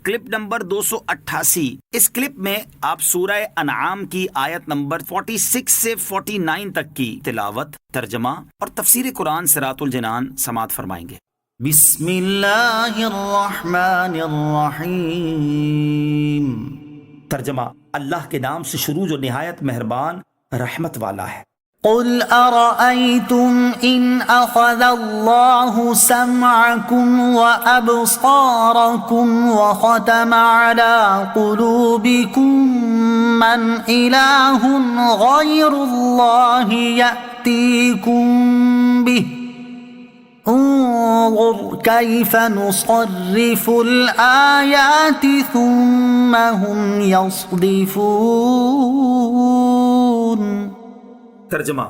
Clip number 288۔ اس clip میں آپ سورہ انعام کی آیت نمبر 46 سے 49 تک کی تلاوت، ترجمہ اور تفسیر قرآن صراط الجنان سماعت فرمائیں گے۔ بسم اللہ الرحمن الرحیم۔ ترجمہ، اللہ کے نام سے شروع جو نہایت مہربان رحمت والا ہے۔ قل ارأيتم ان اخذ الله سمعكم وابصاركم وختم على قلوبكم من اله غير الله يأتيكم به انظر كيف نصرف الآيات ثم هم يصدفون۔ ترجمہ،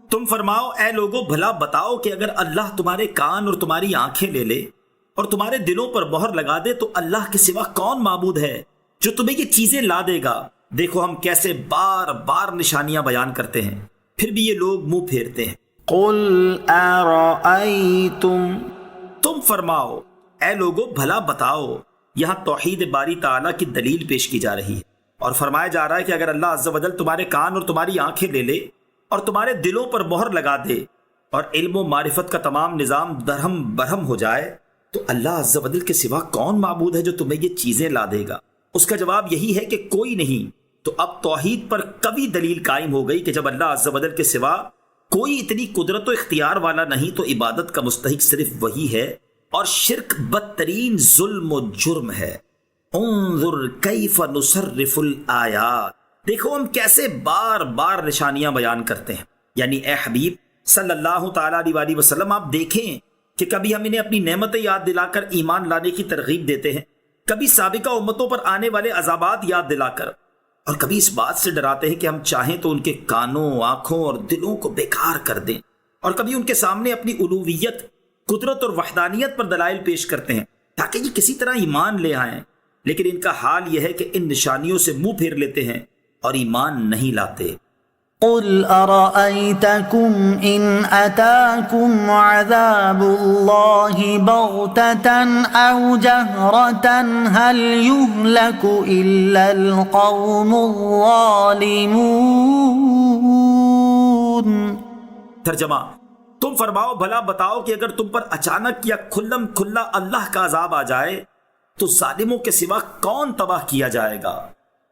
تم فرماؤ اے لوگو بھلا بتاؤ کہ اگر اللہ تمہارے کان اور تمہاری آنکھیں لے لے اور تمہارے دلوں پر مہر لگا دے تو اللہ کے سوا کون معبود ہے جو تمہیں یہ چیزیں لا دے گا؟ دیکھو ہم کیسے بار بار نشانیاں بیان کرتے ہیں، پھر بھی یہ لوگ منہ پھیرتے ہیں۔ قل ارأيتم، تم فرماؤ اے لوگو بھلا بتاؤ۔ یہاں توحید باری تعالیٰ کی دلیل پیش کی جا رہی ہے اور فرمایا جا رہا ہے کہ اگر اللہ عز و جل تمہارے کان اور تمہاری آنکھیں لے لے اور تمہارے دلوں پر مہر لگا دے اور علم و معرفت کا تمام نظام درہم برہم ہو جائے تو اللہ عز و جل کے سوا کون معبود ہے جو تمہیں یہ چیزیں لا دے گا؟ اس کا جواب یہی ہے کہ کوئی نہیں۔ تو اب توحید پر کبھی دلیل قائم ہو گئی کہ جب اللہ عز و جل کے سوا کوئی اتنی قدرت و اختیار والا نہیں تو عبادت کا مستحق صرف وہی ہے، اور شرک بدترین ظلم و جرم ہے۔ انظر کیف نصرف الآیات، دیکھو ہم کیسے بار بار نشانیاں بیان کرتے ہیں۔ یعنی اے حبیب صلی اللہ تعالیٰ علیہ وسلم، آپ دیکھیں کہ کبھی ہم انہیں اپنی نعمتیں یاد دلا کر ایمان لانے کی ترغیب دیتے ہیں، کبھی سابقہ امتوں پر آنے والے عذابات یاد دلا کر، اور کبھی اس بات سے ڈراتے ہیں کہ ہم چاہیں تو ان کے کانوں، آنکھوں اور دلوں کو بیکار کر دیں، اور کبھی ان کے سامنے اپنی الوہیت، قدرت اور وحدانیت پر دلائل پیش کرتے ہیں تاکہ یہ کسی طرح ایمان لے آئیں۔ لیکن ان کا حال یہ ہے کہ ان نشانیوں سے منہ پھیر لیتے ہیں اور ایمان نہیں لاتے۔ قل ارأيتكم ان اتاكم عذاب الله بغتة او جهرة هل يهلك الا القوم الظالمون۔ ترجمہ، تم فرماؤ بھلا بتاؤ کہ اگر تم پر اچانک یا کھلم کھلا اللہ کا عذاب آ جائے تو ظالموں کے سوا کون تباہ کیا جائے گا؟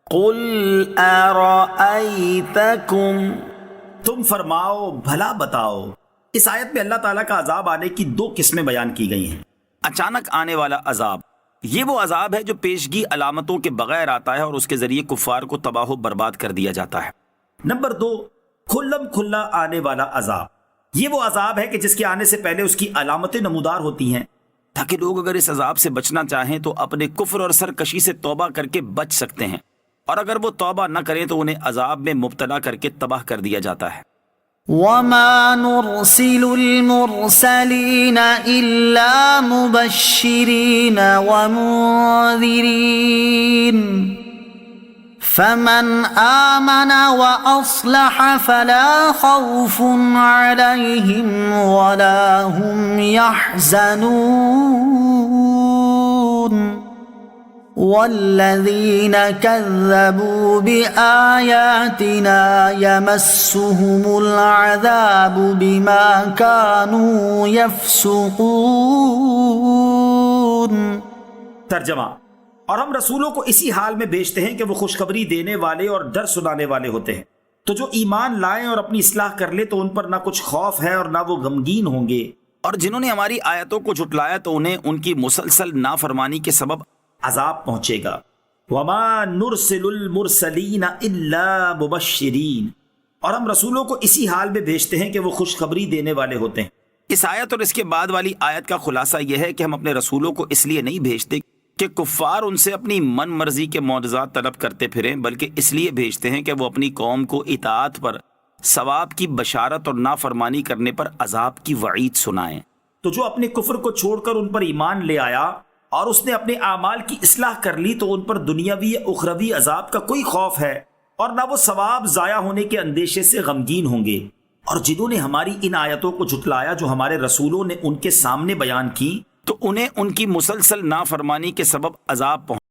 قل ارأيتكم، تم فرماؤ بھلا بتاؤ۔ اس آیت میں اللہ تعالیٰ کا عذاب آنے کی دو قسمیں بیان کی گئی ہیں۔ اچانک آنے والا عذاب، یہ وہ عذاب ہے جو پیشگی علامتوں کے بغیر آتا ہے اور اس کے ذریعے کفار کو تباہ و برباد کر دیا جاتا ہے۔ نمبر دو، کھلم کھلا آنے والا عذاب، یہ وہ عذاب ہے کہ جس کے آنے سے پہلے اس کی علامتیں نمودار ہوتی ہیں تاکہ لوگ اگر اس عذاب سے بچنا چاہیں تو اپنے کفر اور سرکشی سے توبہ کر کے بچ سکتے ہیں، اور اگر وہ توبہ نہ کریں تو انہیں عذاب میں مبتلا کر کے تباہ کر دیا جاتا ہے۔ وما نرسل المرسلین الا مبشرین ومنذرین فمن آمن واصلح فلا خوف علیہم ولا هم يحزنون والذین کذبوا بآیاتنا یمسهم العذاب بما كانوا یفسقون۔ ترجمہ، اور ہم رسولوں کو اسی حال میں بھیجتے ہیں کہ وہ خوشخبری دینے والے اور ڈر سنانے والے ہوتے ہیں، تو جو ایمان لائیں اور اپنی اصلاح کر لے تو ان پر نہ کچھ خوف ہے اور نہ وہ غمگین ہوں گے، اور جنہوں نے ہماری آیتوں کو جھٹلایا تو انہیں ان کی مسلسل نافرمانی کے سبب عذاب پہنچے گا۔ وما نرسل المرسلین الا مبشرین، اور ہم رسولوں کو اسی حال میں بھیجتے ہیں کہ وہ خوشخبری دینے والے ہوتے ہیں۔ اس آیت اور اس کے بعد والی آیت کا خلاصہ یہ ہے کہ ہم اپنے رسولوں کو اس لیے نہیں بھیجتے کہ کفار ان سے اپنی من مرضی کے معجزات طلب کرتے پھریں، بلکہ اس لیے بھیجتے ہیں کہ وہ اپنی قوم کو اطاعت پر ثواب کی بشارت اور نافرمانی کرنے پر عذاب کی وعید سنائیں۔ تو جو اپنے کفر کو چھوڑ کر ان پر ایمان لے آیا اور اس نے اپنے اعمال کی اصلاح کر لی تو ان پر دنیاوی یا اخروی عذاب کا کوئی خوف ہے اور نہ وہ ثواب ضائع ہونے کے اندیشے سے غمگین ہوں گے، اور جنہوں نے ہماری ان آیتوں کو جھٹلایا جو ہمارے رسولوں نے ان کے سامنے بیان کی تو انہیں ان کی مسلسل نافرمانی کے سبب عذاب پہنچا۔